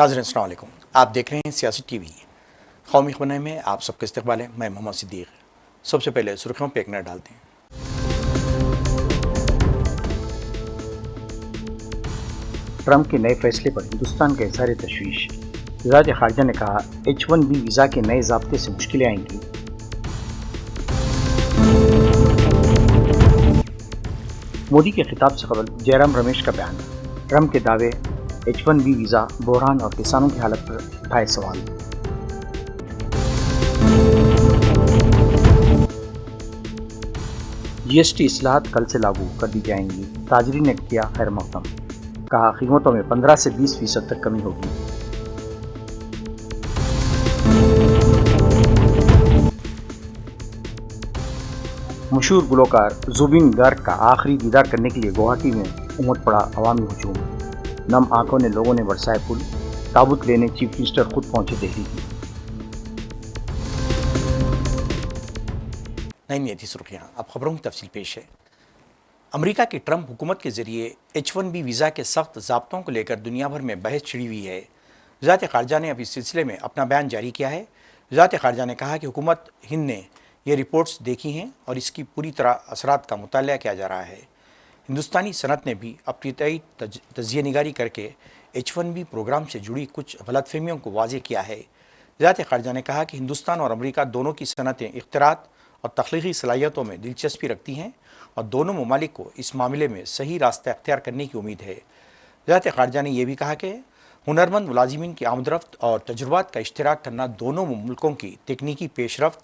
नाज़रीन अस्सलाम वालेकुम। आप देख रहे हैं सियासी टीवी। कौमी खबरें में आप सबका इस्तकबाल है। मैं मोहम्मद सिद्दीक। सबसे पहले सुर्खियों पर एक नज़र डालते हैं। ट्रंप के नए फैसले पर हिंदुस्तान का इज़हार तशवीश। वज़ारत ख़ारिजा ने कहा H1B वीज़ा के नए ज़ाब्ते से मुश्किलें आएंगी। मोदी के खिताब से कबल जयराम रमेश का बयान। ट्रंप के दावे, H1B वीज़ा, बहरान और किसानों की हालत पर उठाए सवाल। GST इस्लाहत कल से लागू कर दी जाएंगी। ताजरीन ने किया खैर मकदम। कहा कीमतों में 15 से 20% तक कमी होगी। मशहूर गुलकार जुबिन गर्ग का आखिरी दीदार करने के लिए गुवाहाटी में उमड़ पड़ा अवामी हुजूम। नम आंखों ने लोगों ने बरसाए फूल। ताबूत लेने चीफ मिनिस्टर खुद पहुंचे दिल्ली की। नई थी सुर्खियाँ। अब खबरों की तफसील पेश है। अमेरिका की ट्रंप हुकूमत के जरिए H1B वीज़ा के सख्त ज़ाब्तों को लेकर दुनिया भर में बहस छिड़ी हुई है। वज़ारत ख़ारिजा ने अब इस सिलसिले में अपना बयान जारी किया है। वज़ारत ख़ारिजा ने कहा कि हुकूमत हिंद ने ये रिपोर्ट्स देखी हैं और इसकी पूरी तरह असरात का मुताला किया जा रहा है। हिंदुस्तानी सनत ने भी अपनी तजिया निगारी करके H1B प्रोग्राम से जुड़ी कुछ गलतफहमियों को वाज़ेह किया है। वज़ारत ख़ारिजा ने कहा कि हिंदुस्तान और अमेरिका दोनों की सनतें इख्तिरात और तख्लीकी सलाहियतों में दिलचस्पी रखती हैं और दोनों ममालिक को इस मामले में सही रास्ता अख्तियार करने की उम्मीद है। वज़ारत ख़ारिजा ने यह भी कहा कि हुनरमंद मुलाजिमीन की आमदरफ्त और तजुर्बात का इश्तराक करना दोनों मुल्कों की तकनीकी पेशरफ्त,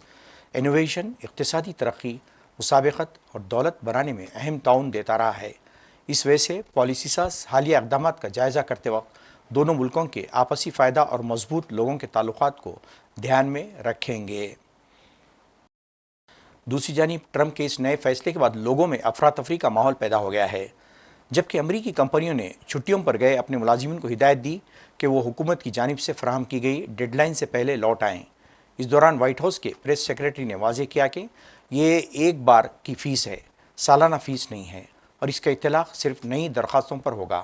इनोवेशन, इक़्तिसादी तरक्की, मुसाबक़त और दौलत बनाने में अहम ताउन देता रहा है। इस वजह से पॉलिसी साज़ हालिया इक़दाम का जायज़ा करते वक्त दोनों मुल्कों के आपसी फ़ायदा और मजबूत लोगों के ताल्लुकात को ध्यान में रखेंगे। दूसरी जानिब ट्रंप के इस नए फैसले के बाद लोगों में अफरा तफरी का माहौल पैदा हो गया है, जबकि अमरीकी कंपनियों ने छुट्टियों पर गए अपने मुलाजिमीन को हिदायत दी कि वो हुकूमत की जानिब से फराहम की गई डेडलाइन से पहले लौट आएँ। इस दौरान वाइट हाउस के प्रेस सेक्रेटरी ने वाज़ेह किया कि ये एक बार की फ़ीस है, सालाना फ़ीस नहीं है और इसका इत्तलाक़ सिर्फ नई दरख्वास्तों पर होगा।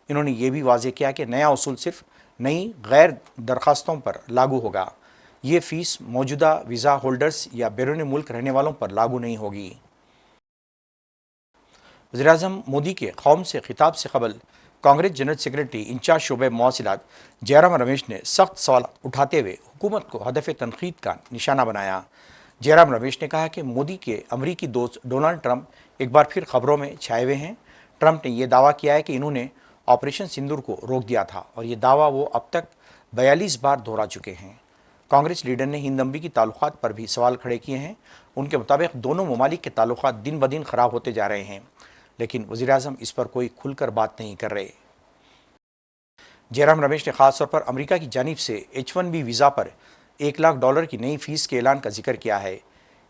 इन्होंने ये भी वाज़ेह किया कि नया उसूल सिर्फ नई गैर दरख्वास्तों पर लागू होगा। ये फ़ीस मौजूदा वीज़ा होल्डर्स या बैरून मुल्क रहने वालों पर लागू नहीं होगी। वज़ीर-ए-आज़म मोदी के कौम से खिताब से कबल कांग्रेस जनरल सेक्रेटरी इंचार्ज शोबे मवासिलात जयराम रमेश ने सख्त सवाल उठाते हुए हुकूमत को हदफ तनकीद का निशाना बनाया। जयराम रमेश ने कहा कि मोदी के अमरीकी दोस्त डोनाल्ड ट्रंप एक बार फिर खबरों में छाए हुए हैं। ट्रंप ने यह दावा किया है कि इन्होंने ऑपरेशन सिंदूर को रोक दिया था और ये दावा वो अब तक 42 बार दोहरा चुके हैं। कांग्रेस लीडर ने हिंद अमरीकी ताल्लुकात पर भी सवाल खड़े किए हैं। उनके मुताबिक दोनों ममालिक के ताल्लुकात दिन ब दिन ख़राब होते जा रहे हैं, लेकिन वज़ीर-ए-आज़म इस पर कोई खुलकर बात नहीं कर रहे। जयराम रमेश ने ख़ास तौर पर अमेरिका की जानिब से H1B वीज़ा पर $1 लाख की नई फ़ीस के ऐलान का जिक्र किया है।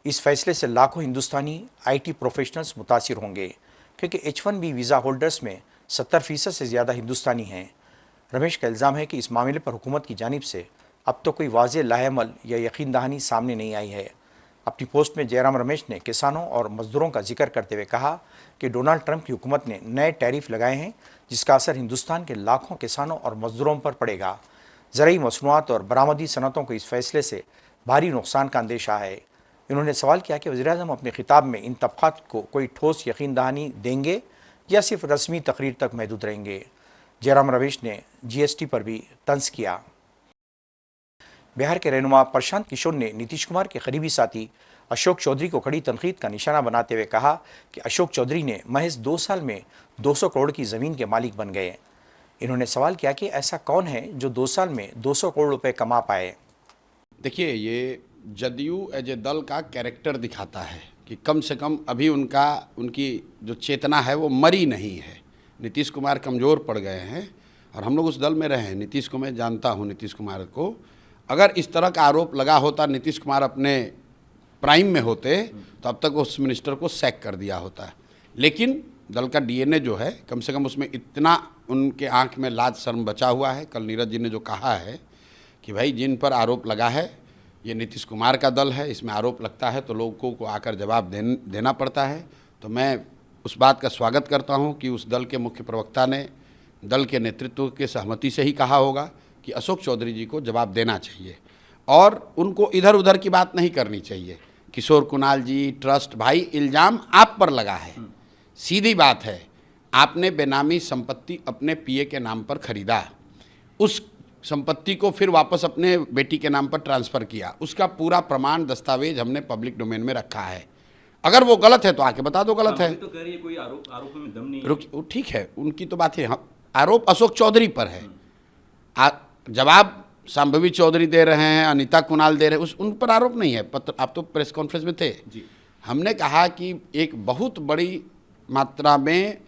इस फैसले से लाखों हिंदुस्तानी IT प्रोफेशनल्स मुतासिर होंगे, क्योंकि H1B वीज़ा होल्डर्स में 70% से ज़्यादा हिंदुस्तानी हैं। रमेश का इल्ज़ाम है कि इस मामले पर हुकूमत की जानिब से अब तो कोई वाज़ेह लाहेअमल या यकीन दहानी सामने नहीं आई है। अपनी पोस्ट में जयराम रमेश ने किसानों और मजदूरों का जिक्र करते हुए कहा कि डोनाल्ड ट्रंप की हुकूमत ने नए टैरिफ लगाए हैं, जिसका असर हिंदुस्तान के लाखों किसानों और मजदूरों पर पड़ेगा। ज़रूरी मसनूआत और बरामदी सनतों को इस फैसले से भारी नुकसान का अंदेशा है। इन्होंने सवाल किया कि वज़ीर-ए-आज़म अपने खिताब में इन तबक़ात को कोई ठोस यकीन दहानी देंगे या सिर्फ रस्मी तकरीर तक महदूद रहेंगे। जयराम रमेश ने GST पर भी तंज़ किया। बिहार के रहनुमा प्रशांत किशोर ने नीतीश कुमार के करीबी साथी अशोक चौधरी को कड़ी तनकीद का निशाना बनाते हुए कहा कि अशोक चौधरी ने महज 2 साल में 200 करोड़ की ज़मीन के मालिक बन गए। इन्होंने सवाल किया कि ऐसा कौन है जो 2 साल में 200 करोड़ रुपए कमा पाए। देखिए, ये जदयू एज ए दल का कैरेक्टर दिखाता है कि कम से कम अभी उनकी जो चेतना है वो मरी नहीं है। नीतीश कुमार कमज़ोर पड़ गए हैं और हम लोग उस दल में रहे हैं। नीतीश को मैं जानता हूँ। नीतीश कुमार को अगर इस तरह का आरोप लगा होता, नीतीश कुमार अपने प्राइम में होते तो अब तक उस मिनिस्टर को सैक कर दिया होता। लेकिन दल का DNA जो है, कम से कम उसमें इतना उनके आंख में लाज शर्म बचा हुआ है। कल नीरज जी ने जो कहा है कि भाई जिन पर आरोप लगा है ये नीतीश कुमार का दल है, इसमें आरोप लगता है तो लोगों को आकर जवाब देना पड़ता है। तो मैं उस बात का स्वागत करता हूं कि उस दल के मुख्य प्रवक्ता ने दल के नेतृत्व के सहमति से ही कहा होगा कि अशोक चौधरी जी को जवाब देना चाहिए और उनको इधर उधर की बात नहीं करनी चाहिए। किशोर कुणाल जी, ट्रस्ट, भाई इल्ज़ाम आप पर लगा है, सीधी बात है, आपने बेनामी संपत्ति अपने पीए के नाम पर खरीदा, उस संपत्ति को फिर वापस अपने बेटी के नाम पर ट्रांसफ़र किया, उसका पूरा प्रमाण दस्तावेज हमने पब्लिक डोमेन में रखा है। अगर वो गलत है तो आके बता दो गलत है। तो कह रही है कोई आरोप में दम नहीं है। रुक, ठीक है, उनकी तो बात है, आरोप अशोक चौधरी पर है, जवाब शांभवी चौधरी दे रहे हैं, अनीता कुणाल दे रहे हैं, उन पर आरोप नहीं है। पत्र, आप तो प्रेस कॉन्फ्रेंस में थे जी। हमने कहा कि एक बहुत बड़ी मात्रा में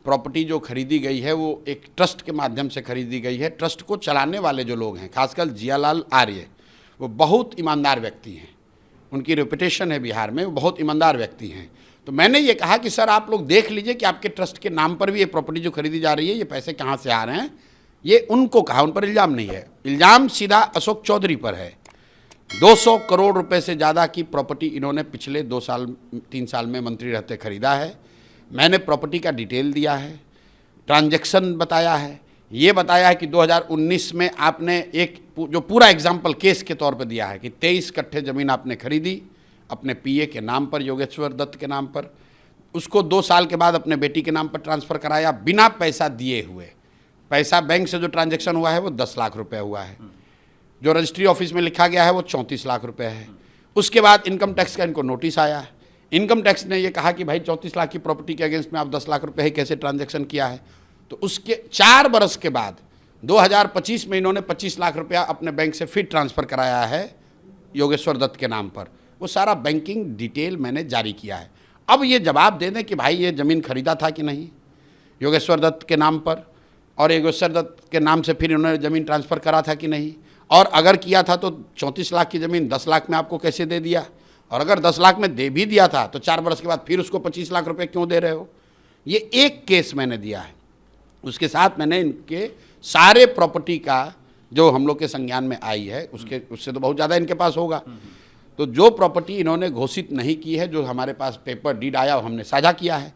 प्रॉपर्टी जो खरीदी गई है वो एक ट्रस्ट के माध्यम से खरीदी गई है। ट्रस्ट को चलाने वाले जो लोग हैं, खासकर जियालाल आर्य, वो बहुत ईमानदार व्यक्ति हैं, उनकी रेपुटेशन है बिहार में, वो बहुत ईमानदार व्यक्ति हैं। तो मैंने ये कहा कि सर आप लोग देख लीजिए कि आपके ट्रस्ट के नाम पर भी ये प्रॉपर्टी जो खरीदी जा रही है, ये पैसे कहाँ से आ रहे हैं, ये उनको कहा, उन पर इल्ज़ाम नहीं है। इल्ज़ाम सीधा अशोक चौधरी पर है। 200 करोड़ रुपए से ज़्यादा की प्रॉपर्टी इन्होंने पिछले 2-3 साल में मंत्री रहते खरीदा है। मैंने प्रॉपर्टी का डिटेल दिया है, ट्रांजैक्शन बताया है, ये बताया है कि 2019 में आपने एक जो पूरा एग्जाम्पल केस के तौर पर दिया है कि 23 कट्ठे ज़मीन आपने खरीदी अपने पीए के नाम पर, योगेश्वर दत्त के नाम पर, उसको 2 साल के बाद अपने बेटी के नाम पर ट्रांसफ़र कराया बिना पैसा दिए हुए। पैसा बैंक से जो ट्रांजैक्शन हुआ है वो 10 लाख रुपए हुआ है, जो रजिस्ट्री ऑफिस में लिखा गया है वो 34 लाख रुपए है। उसके बाद इनकम टैक्स का इनको नोटिस आया है, इनकम टैक्स ने ये कहा कि भाई 34 लाख की प्रॉपर्टी के अगेंस्ट में आप 10 लाख रुपए ही कैसे ट्रांजैक्शन किया है। तो उसके 4 बरस के बाद 2025 में इन्होंने 25 लाख रुपया अपने बैंक से फिर ट्रांसफ़र कराया है योगेश्वर दत्त के नाम पर। वो सारा बैंकिंग डिटेल मैंने जारी किया है। अब ये जवाब दे दें कि भाई ये ज़मीन खरीदा था कि नहीं योगेश्वर दत्त के नाम पर, और योगेश्वर दत्त के नाम से फिर इन्होंने ज़मीन ट्रांसफ़र करा था कि नहीं, और अगर किया था तो 34 लाख की ज़मीन 10 लाख में आपको कैसे दे दिया, और अगर 10 लाख में दे भी दिया था तो 4 बरस के बाद फिर उसको 25 लाख रुपए क्यों दे रहे हो। ये एक केस मैंने दिया है। उसके साथ मैंने इनके सारे प्रॉपर्टी का जो हम लोग के संज्ञान में आई है, उससे तो बहुत ज़्यादा इनके पास होगा, तो जो प्रॉपर्टी इन्होंने घोषित नहीं की है, जो हमारे पास पेपर डीड आया वो हमने साझा किया है।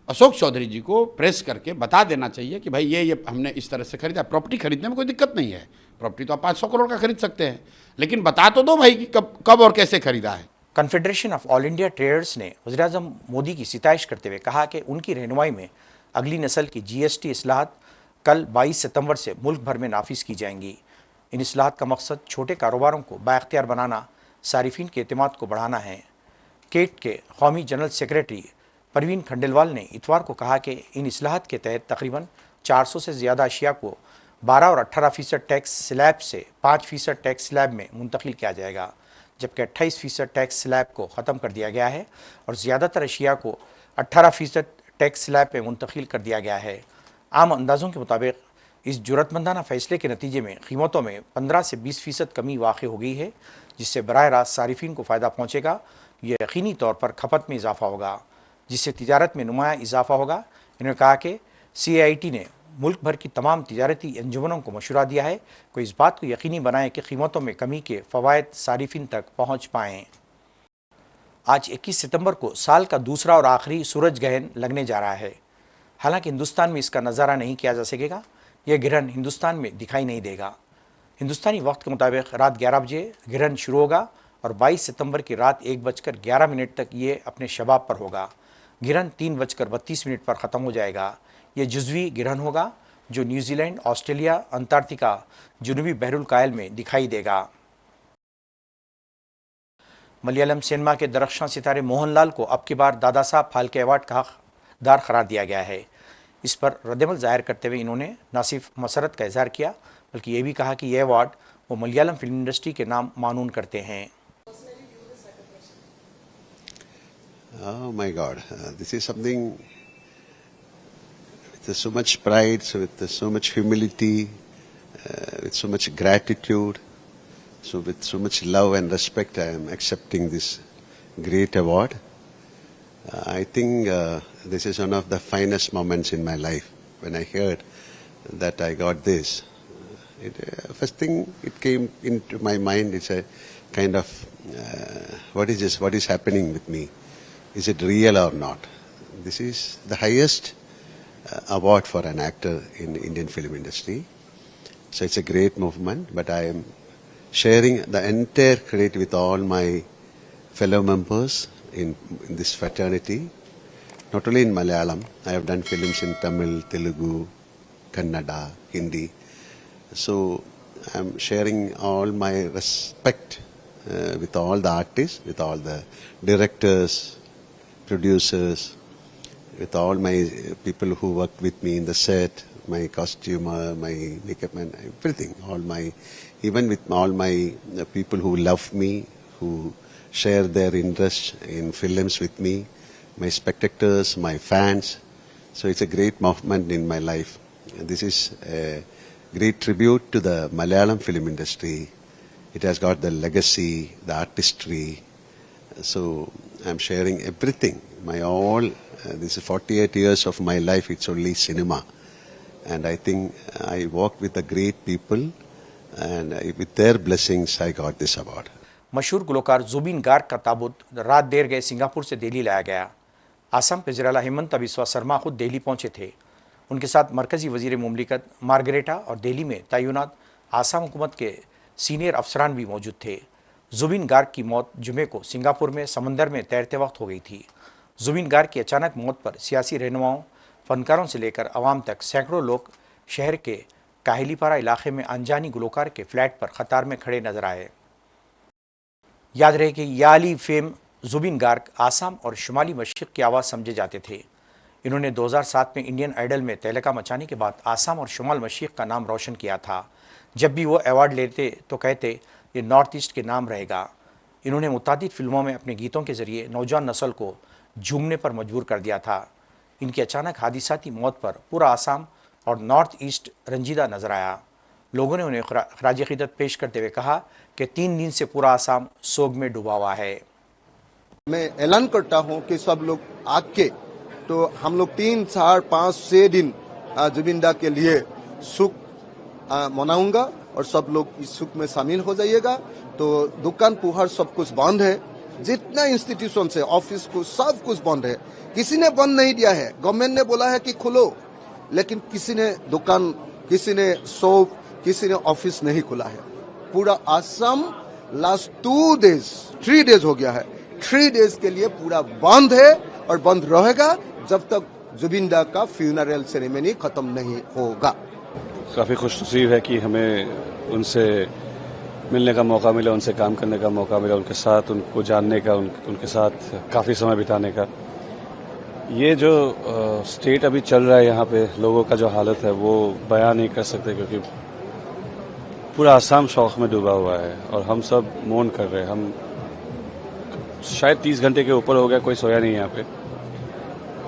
अशोक चौधरी जी को प्रेस करके बता देना चाहिए कि भाई ये हमने इस तरह से खरीदा। प्रॉपर्टी खरीदने में कोई दिक्कत नहीं है, प्रॉपर्टी तो आप 500 करोड़ का खरीद सकते हैं, लेकिन बता तो दो भाई कि कब और कैसे खरीदा है। Confederation of all India traders ने वज़ीर-ए-आज़म मोदी की सिताइश करते हुए कहा कि उनकी रहनुमाई में अगली नस्ल की जीएसटी इस्लाहत कल 22 सितंबर से मुल्क भर में नाफिज की जाएंगी। इन इस्लाहत का मकसद छोटे कारोबारों को बाख्तियार बनाना, सारिफिन के एतमाद को बढ़ाना है। केट के कौमी जनरल सेक्रेटरी परवीन खंडेलवाल ने इतवार को कहा कि इन इस्लाहत के तहत तकरीबन 400 से ज़्यादा अशिया को 12 और 18% टैक्स स्लैब से 5% टैक्स स्लैब में मुंतकिल किया जाएगा, जबकि 28% टैक्स स्लैब को ख़त्म कर दिया गया है और ज़्यादातर अशिया को 18% टैक्स स्लैब में मुंतकिल कर दिया गया है। आम अंदाज़ों के मुताबिक इस जुर्रतमंदाना फ़ैसले के नतीजे में कीमतों में 15 से 20% कमी वाक़ई हो गई है, जिससे बराह रास्त सारिफिन को फ़ायदा पहुँचेगा। यह यकीनी तौर पर खपत में इजाफ़ा होगा, जिससे तिजारत में नुमाया इजाफ़ा होगा। इन्होंने कहा कि CIT ने मुल्क भर की तमाम तिजारती अंजुमनों को मशवरा दिया है कि इस बात को यकीनी बनाएं कि कीमतों में कमी के फ़वायद सारिफिन तक पहुँच पाएँ। आज 21 सितंबर को साल का दूसरा और आखिरी सूरज ग्रहण लगने जा रहा है। हालांकि हिंदुस्तान में इसका नज़ारा नहीं किया जा सकेगा, यह ग्रहण हिंदुस्तान में दिखाई नहीं देगा। हिंदुस्तानी वक्त के मुताबिक रात 11 बजे ग्रहण शुरू होगा और 22 सितंबर की रात 1:11 तक ये अपने शबाब पर होगा। ग्रहण 3:32 पर ख़त्म हो जाएगा। ये जुज़वी ग्रहण होगा जो न्यूजीलैंड, ऑस्ट्रेलिया, अंटार्कटिका, जनूबी बहरुल कायल में दिखाई देगा। मलयालम सिनेमा के दरख्शां सितारे मोहनलाल को अब की बार दादा साहब फाल्के अवार्ड का हकदार करार दिया गया है। इस पर रद्दमल ज़ाहिर करते हुए इन्होंने न सिर्फ मसरत का इज़हार किया, बल्कि ये भी कहा कि यह अवार्ड वो मलयालम फिल्म इंडस्ट्री के नाम मानून करते हैं। Oh my God, this is something with so much pride, with so much humility, with so much gratitude, so with so much love and respect I am accepting this great award. I think this is one of the finest moments in my life when I heard that I got this. First thing it came into my mind is a kind of what is this? What is happening with me? Is it real or not? This is the highest award for an actor in Indian film industry. So it's a great movement, but I am sharing the entire credit with all my fellow members in this fraternity. Not only in Malayalam, I have done films in Tamil, Telugu, Kannada, Hindi. So I'm sharing all my respect with all the artists, with all the directors, producers, with all my people who worked with me in the set, my costumer, my makeup man, everything. Even with all my people who love me, who share their interest in films with me, my spectators, my fans. So it's a great movement in my life. And this is a great tribute to the Malayalam film industry. It has got the legacy, the artistry. So I'm sharing everything. This is 48 years of my life, it's only cinema. And I think I worked with the great people, and with their blessings I got this award. मशहूर गुलकार जुबिन गार्ग का ताबूत रात देर गए Singapore से दिल्ली लाया गया। आसाम के वज़ीर आला हेमंत बिस्वा शर्मा खुद दिल्ली पहुंचे थे। उनके साथ मरकज़ी वज़ीर मुमलिकत मार्गरेटा और दिल्ली में तैनात आसाम हुकूमत के सीनियर अफसरान भी मौजूद थे। जुबिन गार्ग की मौत जुमे को सिंगापुर में समंदर में तैरते वक्त हो गई थी। जुबिन गार्ग की अचानक मौत पर सियासी रहनुमाओं, फनकारों से लेकर आवाम तक सैकड़ों लोग शहर के काहिलीपारा इलाके में अनजानी गुलकार के फ्लैट पर कतार में खड़े नजर आए। याद रहे कि याली फेम जुबिन गार्ग आसाम और शुमाली मशरिक़ की आवाज़ समझे जाते थे। इन्होंने 2007 में इंडियन आइडल में तहलका मचाने के बाद आसाम और शुमाल मशरिक़ का नाम रोशन किया था। जब भी वो अवार्ड लेते तो कहते ये नॉर्थ ईस्ट के नाम रहेगा। इन्होंने मुतादिद फिल्मों में अपने गीतों के ज़रिए नौजवान नस्ल को झूमने पर मजबूर कर दिया था। इनकी अचानक हादिसाती मौत पर पूरा आसाम और नॉर्थ ईस्ट रंजीदा नजर आया। लोगों ने उन्हें खराज अक़ीदत पेश करते हुए कहा कि 3 दिन से पूरा आसाम सोग में डूबा हुआ है। मैं ऐलान करता हूं कि सब लोग आके तो हम लोग 3, 4, 5, 6 दिन जुबिंदा के लिए सुख मनाऊंगा और सब लोग इस सुख में शामिल हो जाइएगा। तो दुकान पुहार सब कुछ बंद है, जितना इंस्टीट्यूशन है, ऑफिस को सब कुछ बंद है। किसी ने बंद नहीं दिया है। गवर्नमेंट ने बोला है कि खोलो, लेकिन किसी ने दुकान, किसी ने शॉप, किसी ने ऑफिस नहीं खुला है। पूरा आसाम लास्ट 3 डेज हो गया है। 3 डेज के लिए पूरा बंद है और बंद रहेगा जब तक जुबिंदा का फ्यूनरल सेरेमनी खत्म नहीं होगा। काफ़ी खुशनसीब है कि हमें उनसे मिलने का मौका मिला, उनसे काम करने का मौका मिला, उनके साथ उनको जानने का, उनके साथ काफ़ी समय बिताने का। ये जो स्टेट अभी चल रहा है यहाँ पे, लोगों का जो हालत है वो बयान नहीं कर सकते, क्योंकि पूरा आसाम शौक में डूबा हुआ है और हम सब मौन कर रहे हैं। हम शायद 30 घंटे के ऊपर हो गया, कोई सोया नहीं यहाँ पे।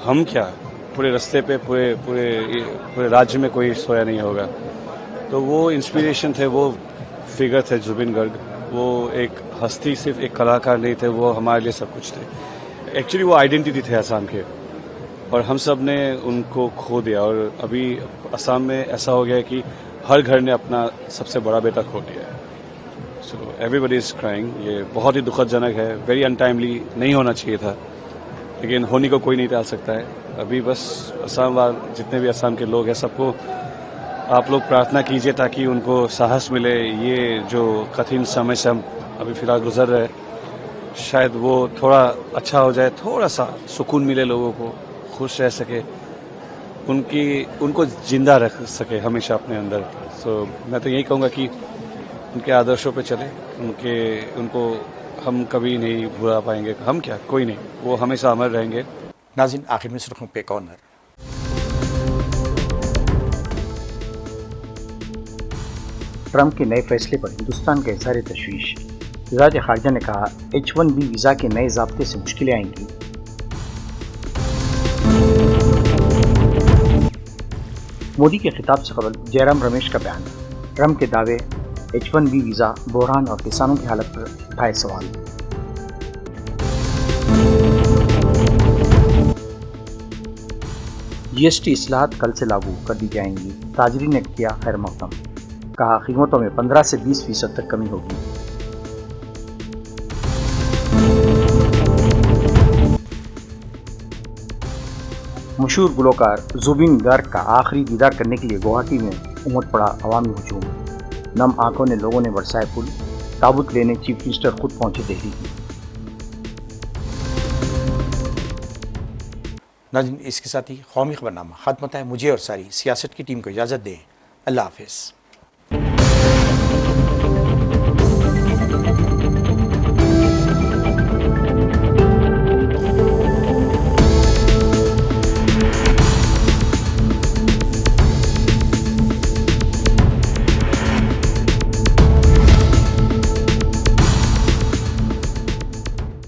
हम क्या, पूरे रास्ते पे पूरे राज्य में कोई सोया नहीं होगा। तो वो इंस्पिरेशन थे, वो फिगर थे जुबिन गार्ग। वो एक हस्ती, सिर्फ एक कलाकार नहीं थे, वो हमारे लिए सब कुछ थे। एक्चुअली वो आइडेंटिटी थे असम के, और हम सब ने उनको खो दिया। और अभी असम में ऐसा हो गया है कि हर घर ने अपना सबसे बड़ा बेटा खो दिया है। So everybody is crying. ये बहुत ही दुखदजनक है, वेरी अनटाइमली, नहीं होना चाहिए था, लेकिन होने को कोई नहीं टाल सकता है। अभी बस असम वाले, जितने भी असम के लोग हैं, सबको आप लोग प्रार्थना कीजिए ताकि उनको साहस मिले। ये जो कठिन समय से हम अभी फिलहाल गुजर रहे हैं, शायद वो थोड़ा अच्छा हो जाए, थोड़ा सा सुकून मिले, लोगों को खुश रह सके, उनको जिंदा रख सके हमेशा अपने अंदर। सो मैं तो यही कहूँगा कि उनके आदर्शों पे चले, उनको हम कभी नहीं भुला पाएंगे। हम क्या, कोई नहीं, वो हमेशा अमर रहेंगे। नाज़रीन, आखिर में सुर्खियों पे कॉर्नर। ट्रंप के नए फैसले पर हिंदुस्तान का इज़हार तशवीश। वज़ारत ख़ारिजा ने कहा H1B वीज़ा के नए ज़ाब्ते से मुश्किलें आएंगी। मोदी के खिताब से कबल जयराम रमेश का बयान। ट्रंप के दावे, H1B वीज़ा, बहरान और किसानों की हालत पर उठाए सवाल। GST इस्लाहत कल से लागू कर दी जाएंगी। ताजरीन ने किया खैर मक़दम, कहा कीमतों में 15 से 20% तक कमी होगी। मशहूर गुलकार जुबिन गार्ग का आखिरी दीदार करने के लिए गुवाहाटी में उमड़ पड़ा अवामी हुजूम। नम आंखों ने लोगों ने बरसाए पुल, ताबूत लेने चीफ मिनिस्टर खुद पहुंचे दिल्ली। नाज़रीन, इसके साथ ही कौमी खबरनामा खत्म होता है। मुझे और सारी सियासत की टीम को इजाज़त दें। अल्लाह हाफिज़।